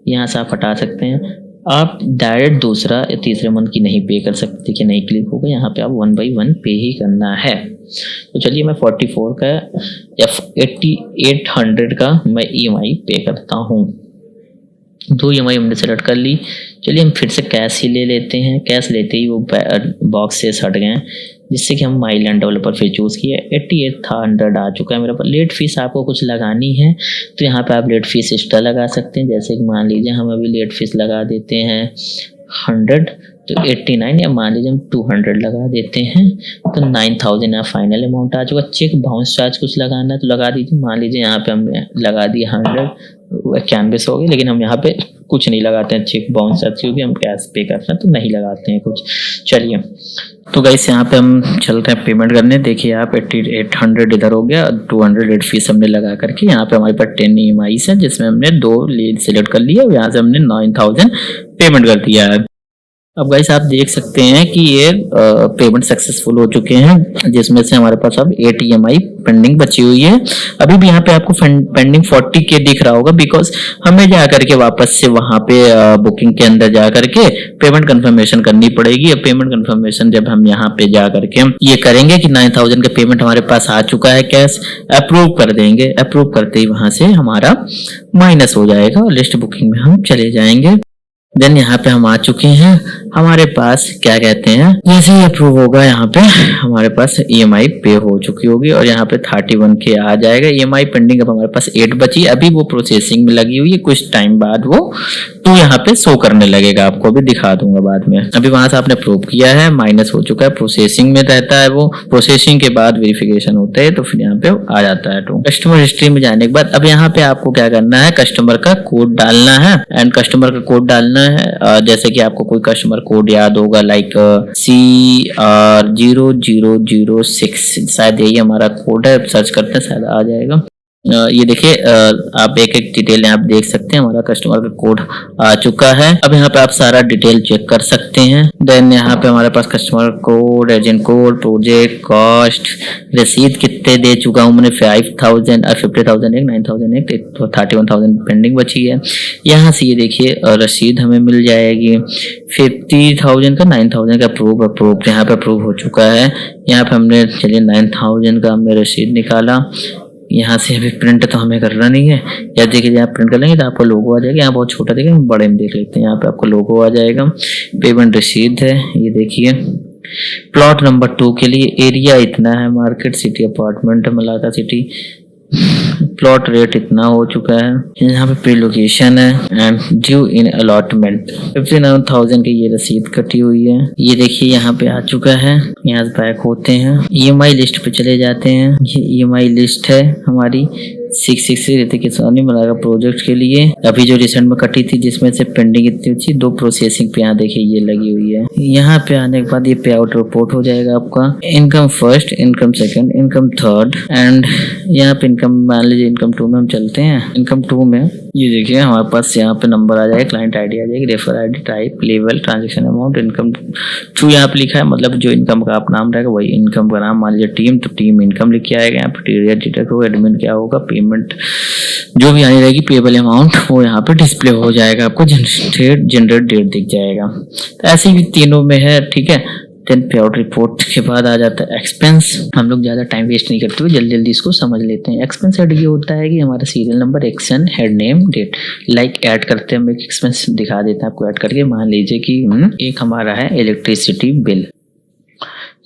यहाँ से आप हटा सकते हैं। आप डायरेक्ट दूसरा या तीसरे मंथ की नहीं पे कर सकते, देखिए नहीं क्लिक होगा। यहाँ पे आप 1 by 1 पे ही करना है। तो चलिए मैं 44 का या 8800 का मैं EMI पे करता हूँ। 2 EMI हमने सेलेक्ट कर ली। चलिए हम फिर से कैश ही ले लेते हैं। कैश लेते ही वो बॉक्स से हट गए, जिससे कि हम माइलैंड डेवलपर फिर चूज़ किए। 8800 आ चुका है मेरे पास। लेट फीस आपको कुछ लगानी है तो यहाँ पे आप लेट फीस एक्स्ट्रा लगा सकते हैं। जैसे कि मान लीजिए हम अभी लेट फीस लगा देते हैं 100, तो 89, या मान लीजिए हम 200 लगा देते हैं तो 9000 यहाँ फाइनल अमाउंट आ चुका। चेक बाउंस चार्ज कुछ लगाना है तो लगा दीजिए। मान लीजिए यहाँ पे हमने लगा दिया 100, 91 हो गए, लेकिन हम यहाँ पे कुछ नहीं लगाते हैं चेक बाउंस चार्ज, क्योंकि हम कैश पे करते हैं तो नहीं लगाते हैं कुछ। चलिए तो गाइस यहाँ पे हम चल रहे हैं पेमेंट करने। देखिए आप 8800 इधर हो गया, 200 लेट फीस हमने लगा करके। यहाँ पे हमारे पास 10 EMI है जिसमें हमने 2 लीड सिलेक्ट कर लिया और यहाँ से हमने 9000 पेमेंट कर दिया है। अब गाइस आप देख सकते हैं कि ये पेमेंट सक्सेसफुल हो चुके हैं, जिसमें से हमारे पास अब 8 EMI पेंडिंग बची हुई है। अभी भी यहाँ पे आपको पेंडिंग 40K दिख रहा होगा, बिकॉज हमें जा करके वापस से वहाँ पे बुकिंग के अंदर जा करके पेमेंट कंफर्मेशन करनी पड़ेगी। अब पेमेंट कंफर्मेशन जब हम यहाँ पे जा करके हम ये करेंगे कि 9000 का पेमेंट हमारे पास आ चुका है, कैश अप्रूव कर देंगे। अप्रूव करते ही वहां से हमारा माइनस हो जाएगा और लिस्ट बुकिंग में हम चले जाएंगे। देन यहाँ पे हम आ चुके हैं। हमारे पास क्या कहते हैं, जैसे ही अप्रूव होगा यहाँ पे हमारे पास EMI पे हो चुकी होगी और यहाँ पे 31K आ जाएगा। EMI पेंडिंग अब हमारे पास 8 बची, अभी वो प्रोसेसिंग में लगी हुई है। कुछ टाइम बाद वो 2 यहाँ पे शो करने लगेगा, आपको भी दिखा दूंगा बाद में। अभी वहां से आपने अप्रूव किया है, माइनस हो चुका है, प्रोसेसिंग में रहता है वो। प्रोसेसिंग के बाद वेरिफिकेशन होता है तो फिर यहाँ पे आ जाता है टू कस्टमर हिस्ट्री में जाने के बाद। अब यहाँ पे आपको क्या करना है, कस्टमर का कोड डालना है एंड कस्टमर का कोड डालना है। जैसे कि आपको कोई कस्टमर कोड याद होगा, लाइक CR0006, शायद यही हमारा कोड है। सर्च करते हैं शायद आ जाएगा। ये देखिए आप एक एक डिटेल यहाँ पे देख सकते हैं। हमारा कस्टमर का कोड आ चुका है। अब यहाँ पे आप सारा डिटेल चेक कर सकते हैं। देन यहाँ पे हमारे पास customer code, agent code, project cost, रसीद कितने दे चुका हूँ मैंने 5000 और 50,000 एक, 9,000 एक, तो 31,000 पेंडिंग बची है। यहाँ से ये देखिए रसीद हमें मिल जाएगी 50,000 का, 9,000 का अप्रूव यहाँ पे अप्रूव हो चुका है। यहाँ पे हमने चलिए 9,000 का हमने रसीद निकाला। यहाँ से अभी प्रिंट तो हमें करना नहीं है, या देखिए आप प्रिंट कर लेंगे तो आपको लोगो आ जाएगा। यहाँ बहुत छोटा देखेंगे, बड़े में देख लेते हैं। यहाँ पे आपको लोगो आ जाएगा। पेमेंट रसीद है, ये देखिए। प्लॉट नंबर 2 के लिए एरिया इतना है, market city apartment Malacca city. Plot rate इतना हो चुका है। यहाँ पे प्री लोकेशन है एंड ड्यू इन अलॉटमेंट 59,000 की ये रसीद कटी हुई है। ये देखिए यहाँ पे आ चुका है। यहाँ से बैक होते हैं, EMI लिस्ट पे चले जाते हैं। ये EMI लिस्ट है हमारी 663 ऋतिक सोनी मलाका प्रोजेक्ट के लिए। अभी जो रिसेंट में कटी थी जिसमें से पेंडिंग इतनी थी 2 प्रोसेसिंग पे यहाँ देखिए ये लगी हुई है। यहाँ पे आने के बाद ये पे आउट रिपोर्ट हो जाएगा आपका। Income first, income second, income third and यहाँ पे इनकम मान लीजिए इनकम 2 में हम चलते हैं। इनकम 2 में ये देखिए हमारे पास यहाँ पे नंबर आ जाएगा, क्लाइंट ID आ जाएगी, refer ID, type, level, transaction amount, income 2 यहाँ पे लिखा है। मतलब जो इनकम का आप नाम रहेगा वही इनकम का नाम। मान लीजिए टीम, तो टीम इनकम लिख के आएगा। यहाँ पे टीरियर डिटेक्ट होगा, एडमिन क्या होगा, पेमेंट जो भी आनी रहेगी, पेबल अमाउंट वो यहाँ पे डिस्प्ले हो जाएगा। आपको जनरेट डेट दिख जाएगा। तो ऐसे ही तीनों में है, ठीक है। देन पे आउट रिपोर्ट के बाद आ जाता है एक्सपेंस। हम लोग ज़्यादा टाइम वेस्ट नहीं करते हुए जल्दी जल्दी इसको समझ लेते हैं। एक्सपेंस हेड ये होता है कि हमारा serial number, action, head name, date, like add करते हैं। हम एक एक्सपेंस दिखा देते हैं आपको ऐड करके। मान लीजिए कि एक हमारा है इलेक्ट्रिसिटी बिल।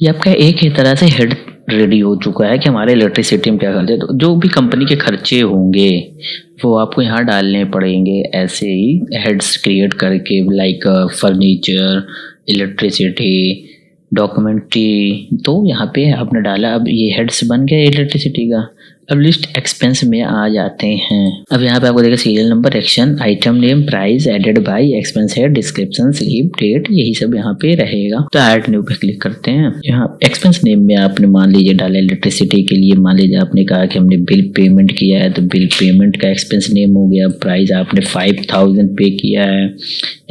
ये आपका एक ही तरह से हेड रेडी हो चुका है कि हमारे इलेक्ट्रिसिटी में क्या करते हैं। तो जो भी कंपनी के खर्चे होंगे वो आपको यहाँ डालने पड़ेंगे ऐसे ही हेड्स क्रिएट करके, लाइक फर्नीचर, इलेक्ट्रिसिटी, डॉक्यूमेंट्री। तो यहाँ पे आपने डाला। अब ये हेड्स बन गया इलेक्ट्रिसिटी का। अब लिस्ट एक्सपेंस में आ जाते हैं। अब यहाँ पे आपको देखा serial number, action, item name, price, added by, expense head, description, slip, date, यही सब यहाँ पे रहेगा। तो ऐड न्यू पे क्लिक करते हैं। यहाँ एक्सपेंस नेम में आपने मान लीजिए डाला इलेक्ट्रिसिटी के लिए। मान लीजिए आपने कहा कि हमने बिल पेमेंट किया है तो बिल पेमेंट का एक्सपेंस नेम हो गया। प्राइस आपने 5,000 पे किया है।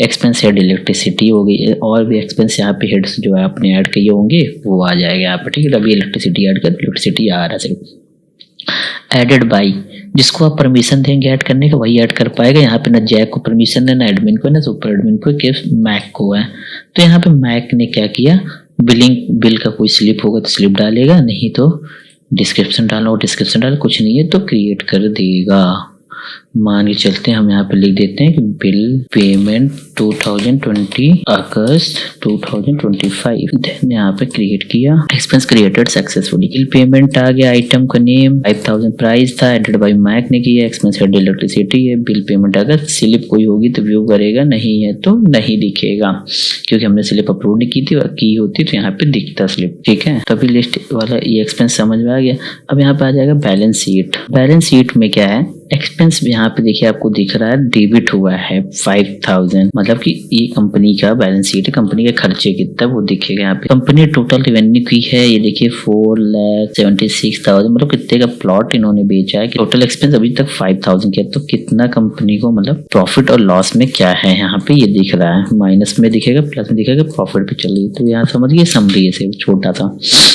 एक्सपेंस हेड इलेक्ट्रिसिटी हो गई। और भी एक्सपेंस यहाँ पे हेड्स जो है आपने ऐड किए होंगे वो आ जाएगा यहाँ पे, ठीक है। अभी इलेक्ट्रिसिटी ऐड कर, इलेक्ट्रिसिटी आ रहा है सिर्फ। एडेड बाई, जिसको आप परमिशन देंगे ऐड करने का वही ऐड कर पाएगा। यहाँ पे ना जैक को परमिशन है, ना एडमिन को, ना सुपर एडमिन को, केवल मैक को है। तो यहाँ पे मैक ने क्या किया, बिल का कोई स्लिप होगा तो स्लिप डालेगा, नहीं तो डिस्क्रिप्शन डालो, डिस्क्रिप्शन डाल, कुछ नहीं है तो क्रिएट कर देगा। मान के चलते हैं हम यहाँ पे लिख देते हैं कि बिल पेमेंट 2020 अगस्त 2025। देन यहाँ पे क्रिएट किया, expense created successfully. Bill payment आ गया, आइटम का नेम 5,000 प्राइस था, एडेड बाय मैक ने किया, एक्सपेंस हेड इलेक्ट्रिसिटी है। बिल पेमेंट अगर स्लिप कोई होगी तो व्यू करेगा, नहीं है तो नहीं दिखेगा, क्योंकि हमने स्लिप अप्रूव नहीं की थी, की होती तो यहाँ पे दिखता स्लिप, ठीक है। तभी लिस्ट वाला ये एक्सपेंस समझ में आ गया। अब यहाँ पे आ जाएगा बैलेंस शीट। बैलेंस शीट में क्या है, एक्सपेंस यहाँ पे देखिए आपको दिख रहा है डेबिट हुआ है 5,000, मतलब कि ये कंपनी का बैलेंस शीट है। कंपनी के खर्चे कितना वो दिखेगा यहाँ पे। कंपनी टोटल रेवेन्यू की है ये देखिए 4,76,000, मतलब कितने का प्लॉट इन्होंने बेचा है। टोटल एक्सपेंस अभी तक 5,000 किया, तो कितना कंपनी को मतलब प्रॉफिट और लॉस में क्या है यहाँ पे ये दिख रहा है। माइनस में दिखेगा, प्लस में दिखेगा, प्रॉफिट पे चल रही है। तो यहाँ समझिए समरी है सिर्फ छोटा सा।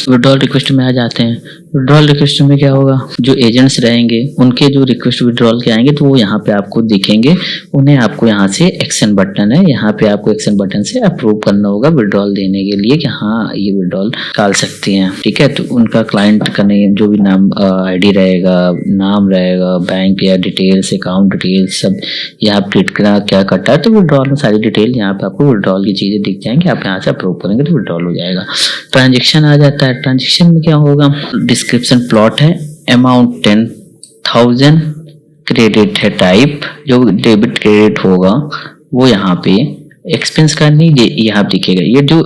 विड्रॉल रिक्वेस्ट में आ जाते हैं। विड्रॉल रिक्वेस्ट में क्या होगा, जो एजेंट्स रहेंगे उनके जो रिक्वेस्ट विड्रॉल के आएंगे तो वो यहाँ पे आपको दिखेंगे। उन्हें आपको यहाँ से एक्शन बटन है, यहाँ पे आपको एक्शन बटन से अप्रूव करना होगा विड्रॉल देने के लिए कि हाँ ये विड्रॉल डाल सकते हैं, ठीक है। तो उनका क्लाइंट का नेम, जो भी नाम ID रहेगा, नाम रहेगा, बैंक या डिटेल्स, अकाउंट डिटेल्स सब यहाँ पे क्या कटा है, तो विड्रॉल में सारी डिटेल यहाँ पे आपको विड्रॉल की चीजें दिख जाएंगी। आप यहाँ से अप्रूव करेंगे तो विड्रॉल हो जाएगा। ट्रांजेक्शन आ जाता है। ट्रांजेक्शन में क्या होगा, डिस्क्रिप्शन प्लॉट है, अमाउंट 10,000, क्रेडिट है टाइप, जो डेबिट क्रेडिट होगा वो यहाँ पे। एक्सपेंस का नहीं, ये यहाँ पे दिखेगा। ये जो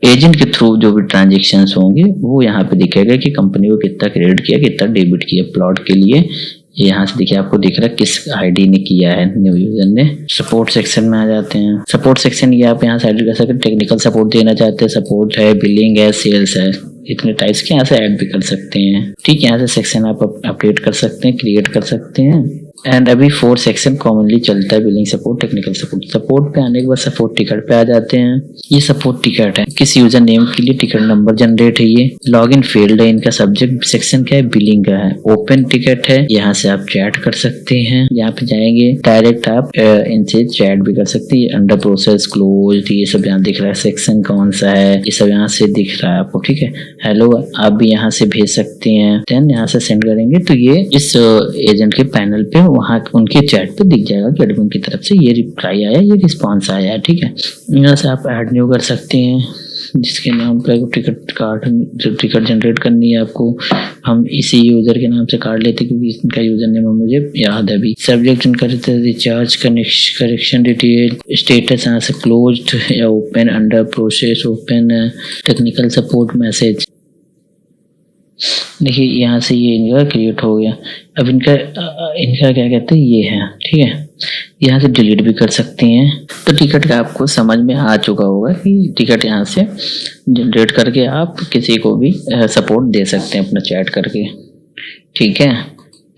एजेंट के थ्रू जो भी ट्रांजेक्शन्स होंगे वो यहाँ पे दिखेगा कि कंपनी को कितना क्रेडिट किया, कितना डेबिट किया प्लॉट के लिए। यहाँ से देखिए आपको दिख रहा है किस ID ने किया है, न्यू यूजर ने। सपोर्ट सेक्शन में आ जाते हैं। सपोर्ट सेक्शन ये आप यहाँ से कर सकते, टेक्निकल सपोर्ट देना चाहते हैं, सपोर्ट है, बिलिंग है, सेल्स है। इतने टाइप्स के यहाँ से ऐड भी कर सकते हैं। ठीक है, यहाँ से सेक्शन आप अपडेट कर सकते हैं, क्रिएट कर सकते हैं। एंड अभी 4 सेक्शन कॉमनली चलता है, billing support, technical support. Support पे आने के बाद सपोर्ट टिकट पे आ जाते हैं। ये सपोर्ट टिकट है, किस यूजर नेम के लिए टिकट नंबर जनरेट है। ये लॉगिन फील्ड है, इनका सब्जेक्ट सेक्शन क्या है, बिलिंग का है। ओपन टिकट है, यहाँ से आप चैट कर सकते हैं। यहाँ पे जाएंगे डायरेक्ट आप इनसे चैट भी कर सकते हैं। अंडर प्रोसेस, क्लोज, ये सब यहाँ दिख रहा है। सेक्शन कौन सा है ये सब यहाँ से दिख रहा है आपको। ठीक है, हेलो आप भी यहाँ से भेज सकते हैं। देन यहाँ से सेंड करेंगे तो ये इस एजेंट के पैनल पे वहाँ उनके चैट पे दिख जाएगा कि एडमिन की तरफ से ये रिप्लाई आया, ये रिस्पांस आया है। ठीक है, यहाँ से आप ऐड न्यू कर सकते हैं, जिसके नाम पे टिकट जनरेट करनी है आपको। हम इसी यूजर के नाम से कार्ड लेते क्योंकि इनका यूजर नेम मुझे याद है अभी। सब्जेक्ट इनका रहता है रिचार्ज, कनेक्शन डिटेल, स्टेटस यहाँ से क्लोज्ड या open, under process, open, technical support message. देखिए यहाँ से ये इनका क्रिएट हो गया। अब इनका क्या कहते हैं, ये है। ठीक है, यहाँ से डिलीट भी कर सकते हैं। तो टिकट का आपको समझ में आ चुका होगा कि टिकट यहाँ से जनरेट करके आप किसी को भी सपोर्ट दे सकते हैं अपना चैट करके। ठीक है,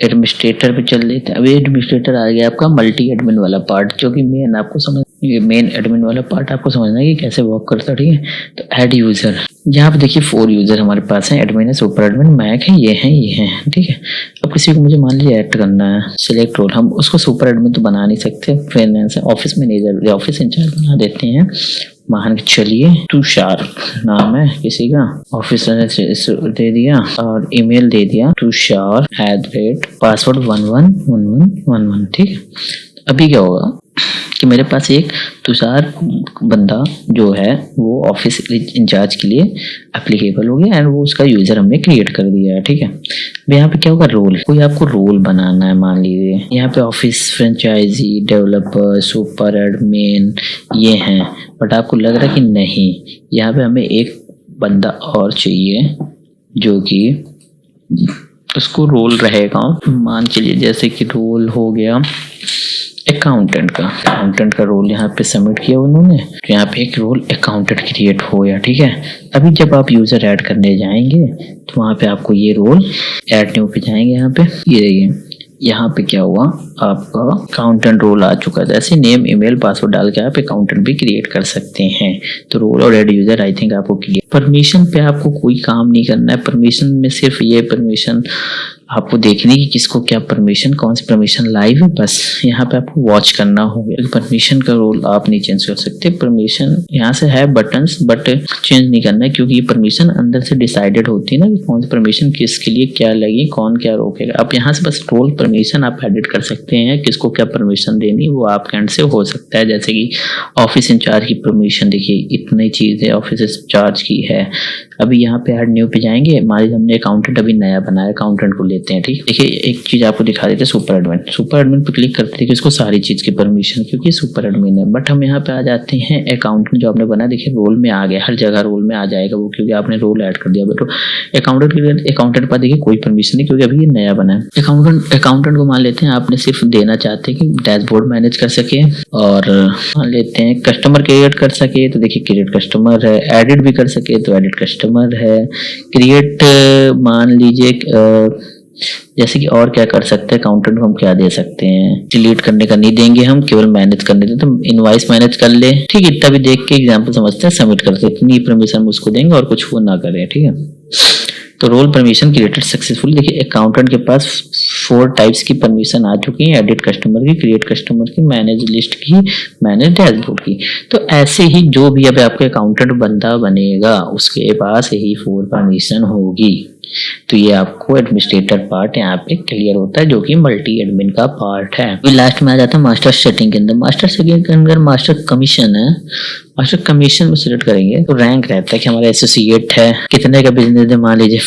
एडमिनिस्ट्रेटर पे चल लेते हैं। अभी एडमिनिस्ट्रेटर आ गया आपका मल्टी एडमिन वाला पार्ट, जो कि मेन आपको समझ, ये मेन एडमिन वाला पार्ट आपको समझना है कि कैसे वर्क करता है। ठीक है, तो ऐड यूजर, यहाँ पे देखिए 4 यूजर हमारे पास हैं। एडमिन है, सुपर एडमिन, मैक है, ये हैं। ठीक है, अब किसी को मुझे मान लीजिए ऐड करना है, सिलेक्ट रोल, हम उसको सुपर एडमिन तो बना नहीं सकते, finance office manager, office incharge बना देते हैं। मान के चलिए तुषार नाम है किसी का, ऑफिस दे दिया और ईमेल दे दिया तुषार @ पासवर्ड 111111। ठीक है, अभी क्या होगा कि मेरे पास एक तुषार बंदा जो है वो ऑफिस इंचार्ज के लिए एप्लीकेबल हो गया एंड वो उसका यूजर हमने क्रिएट कर दिया है। ठीक है, यहाँ पे क्या होगा, रोल, कोई आपको रोल बनाना है। मान लीजिए यहाँ पे office franchisee, developer, super admin ये हैं, बट आपको लग रहा है कि नहीं, यहाँ पे हमें एक बंदा और चाहिए जो कि उसको रोल रहेगा। मान चलिए जैसे कि रोल हो गया अकाउंटेंट का रोल यहाँ पे सबमिट किया उन्होंने, तो यहाँ पे एक रोल अकाउंटेंट क्रिएट हो गया। ठीक है, अभी जब आप यूजर ऐड करने जाएंगे तो वहाँ पे आपको ये रोल ऐड न्यू पे जाएंगे। यहाँ पे ये देखिए, यहाँ पे क्या हुआ, आपका अकाउंटेंट रोल आ चुका है। ऐसे नेम, ईमेल, पासवर्ड डाल के आप अकाउंटेंट भी क्रिएट कर सकते हैं। तो रोल और ऐड यूजर आई थिंक आपको क्लियर। परमिशन पे आपको कोई काम नहीं करना है। परमिशन में सिर्फ ये परमिशन आपको देखने की किसको क्या परमिशन, कौन सी परमिशन लाइव है, बस यहाँ पे आपको वॉच करना होगा। परमिशन का रोल आप नहीं चेंज कर सकते। परमिशन यहाँ से है बटन्स, बट चेंज नहीं करना है क्योंकि ये परमिशन अंदर से डिसाइडेड होती है ना कि कौन सी परमिशन किसके लिए क्या लगी, कौन क्या रोकेगा। आप यहाँ से बस रोल परमिशन आप एडिट कर सकते हैं, किसको क्या परमिशन देनी वो आपके एंड से हो सकता है। जैसे कि ऑफिस इंचार्ज की परमिशन, देखिए इतनी चीज है ऑफिस इंचार्ज की है। अभी यहाँ पे ऐड न्यू पे जाएंगे, मान लीजिए हमने अकाउंटेंट अभी नया बनाया, अकाउंटेंट को लेते हैं। ठीक, देखिए एक चीज आपको दिखा देते हैं, सुपर एडमिन पे क्लिक करते हैं कि इसको सारी चीज की परमिशन, क्योंकि सुपर एडमिन है। बट हम यहाँ पे आ जाते हैं अकाउंटेंट जो आपने बना, देखिए रोल में आ गया, हर जगह रोल में आ जाएगा वो, क्योंकि आपने रोल ऐड कर दिया। बट अकाउंटेंट पर देखिए कोई परमिशन नहीं, क्योंकि अभी ये नया बना है। अकाउंटेंट को मान लेते हैं आपने सिर्फ देना चाहते हैं कि डैशबोर्ड मैनेज कर सके, और मान लेते हैं कस्टमर क्रिएट कर सके, तो देखिए क्रिएट कस्टमर है। एडिट भी कर सके तो एडिट कस्टमर है। क्रिएट मान लीजिए जैसे कि और क्या कर सकते हैं, अकाउंटेंट को हम क्या दे सकते हैं, डिलीट करने का नहीं देंगे हम, केवल मैनेज करने देते, तो इनवॉइस मैनेज कर ले। ठीक है, इतना भी देख के एग्जांपल समझते हैं, सबमिट करते हैं, इतनी परमिशन उसको देंगे और कुछ वो ना करें। ठीक है, तो रोल परमिशन क्रिएटेड सक्सेसफुल। देखिए अकाउंटेंट के पास 4 टाइप्स की परमिशन आ चुकी है, एडिट कस्टमर की, क्रिएट कस्टमर की, मैनेज लिस्ट की, मैनेज डैशबोर्ड की। तो ऐसे ही जो भी अब आपके अकाउंटेंट बंदा बनेगा उसके पास यही 4 परमिशन होगी। तो ये आपको एडमिनिस्ट्रेटर पार्ट यहाँ पे क्लियर होता है, जो कि मल्टी एडमिन का पार्ट है। अभी लास्ट में आ जाता है मास्टर सेटिंग के अंदर। मास्टर सेटिंग के अंदर मास्टर कमीशन है। मास्टर कमीशन में सिलेक्ट करेंगे तो रैंक रहता है कि हमारा एसोसिएट है, कितने का बिजनेस है, मान लीजिए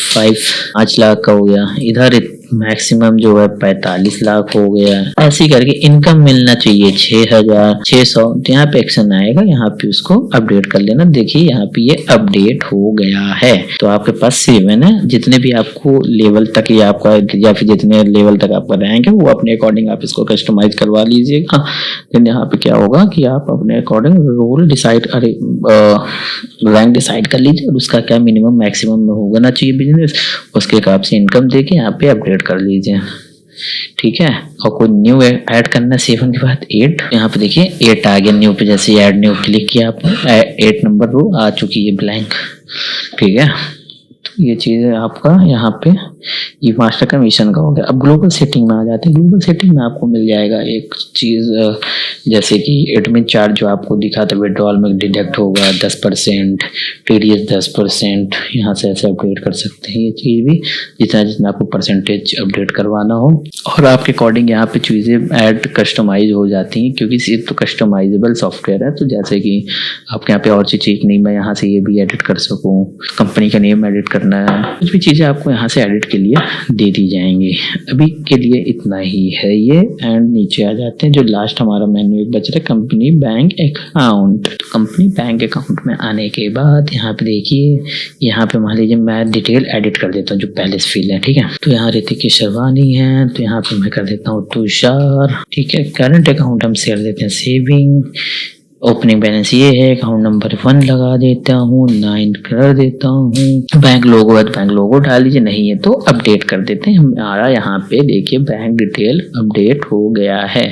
5 लाख का हो गया, इधर मैक्सिमम जो है 45 लाख हो गया। ऐसे करके इनकम मिलना चाहिए 6,600। तो यहाँ पे एक्शन आएगा, यहाँ पे उसको अपडेट कर लेना। देखिए यहाँ पे ये अपडेट हो गया है। तो आपके पास 7 है। जितने भी आपको लेवल तक ये आपका या फिर जितने लेवल तक आपका रैंक है वो अपने अकॉर्डिंग आप इसको कस्टमाइज करवा लीजिएगा। देन यहाँ पे क्या होगा कि आप अपने according role decide rank decide कर लीजिए और उसका क्या मिनिमम मैक्सिमम में होना चाहिए बिजनेस, उसके हिसाब से इनकम देके यहाँ पे अपडेट कर लीजिए। ठीक है। और कोई न्यू ऐड करना 7 के बाद 8, यहाँ पे देखिए 8 आ गया न्यू पे। जैसे ऐड न्यू क्लिक किया आपने 8 नंबर रो आ चुकी है ब्लैंक। ठीक है। तो ये चीज़ है आपका यहाँ पे ये मास्टर कमीशन का हो गया। अब ग्लोबल सेटिंग में आ जाते हैं। ग्लोबल सेटिंग में आपको मिल जाएगा एक चीज़ जैसे कि एडमिन चार्ज जो आपको दिखा था विड्रॉल में डिडक्ट होगा 10%, TDS 10%। यहाँ से ऐसे अपडेट कर सकते हैं ये चीज़ भी, जितना जितना आपको परसेंटेज अपडेट करवाना हो। और आपके अकॉर्डिंग यहाँ पे चीज़ें ऐड कस्टमाइज हो जाती हैं क्योंकि सिर्फ तो कस्टमाइजेबल सॉफ्टवेयर है। तो जैसे कि आपके यहाँ पे और सी चीज़ नहीं, मैं यहाँ से ये भी एडिट कर सकूँ, कंपनी का नेम एडिट करना है, कुछ भी चीज़ें आपको यहाँ से एडिट के लिए दे दी जाएंगी। अभी के लिए इतना ही है ये। एंड नीचे आ जाते हैं जो लास्ट हमारा मेन्यू एक बच रहा है, कंपनी बैंक अकाउंट। तो कंपनी बैंक अकाउंट में आने के बाद यहाँ पे देखिए, यहाँ पे मान लीजिए मैं डिटेल एडिट कर देता हूँ जो पहले से फिल है। ठीक है। तो यहाँ ऋतिक की शेरवानी है, तो यहाँ पे मैं कर देता हूँ तुषार। ठीक है। करंट अकाउंट हम शेयर देते हैं सेविंग। ओपनिंग बैलेंस ये है, अकाउंट नंबर 1 लगा देता हूँ, 9 कर देता हूँ। बैंक लोगो है तो बैंक लोगो डाल लीजिए, नहीं है तो अपडेट कर देते हैं। हमारा यहाँ पे देखिए बैंक डिटेल अपडेट हो गया है।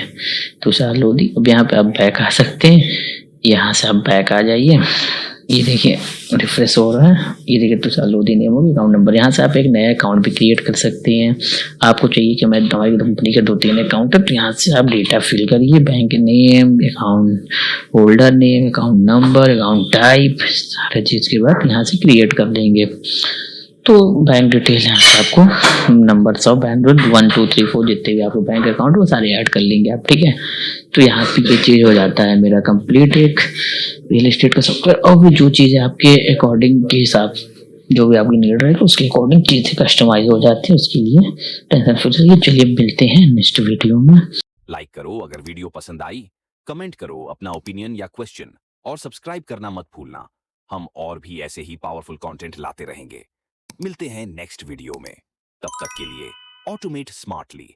तुषार लोधी। अब यहाँ पे आप बैक आ सकते हैं, यहाँ से आप बैक आ जाइए। ये देखिए रिफ्रेश हो रहा है। ये देखिए तुषार लोधी नेम होगी, अकाउंट नंबर। यहाँ से आप एक नया अकाउंट भी क्रिएट कर सकते हैं। आपको चाहिए कि मैं हमारी कंपनी के 2-3 अकाउंट है, तो यहाँ से आप डेटा फिल करिए, bank name, account holder name, account number, account type, सारे चीज़ के बाद यहाँ से क्रिएट कर देंगे। तो बैंक डिटेल यहाँ से आपको नंबर ऑफ बैंक 1 2 3 4 जितने भी आपको बैंक अकाउंट वो सारे ऐड कर लेंगे आप। ठीक है। तो यहाँ पे ये चीज़ हो जाता है मेरा कंप्लीट एक रियल एस्टेट का सॉफ्टवेयर। और भी जो चीज़ें आपके अकॉर्डिंग के हिसाब जो भी आपकी नीड रहेगी उसके अकॉर्डिंग चीज़ें कस्टमाइज हो जाती है। उसके लिए टेंशन फ्री रहिए। चलिए मिलते हैं नेक्स्ट वीडियो में। लाइक करो अगर वीडियो पसंद आई, कमेंट करो अपना ओपिनियन या क्वेश्चन और सब्सक्राइब करना मत भूलना। हम और भी ऐसे ही पावरफुल कंटेंट लाते रहेंगे। मिलते हैं नेक्स्ट वीडियो में। तब तक के लिए ऑटोमेट स्मार्टली।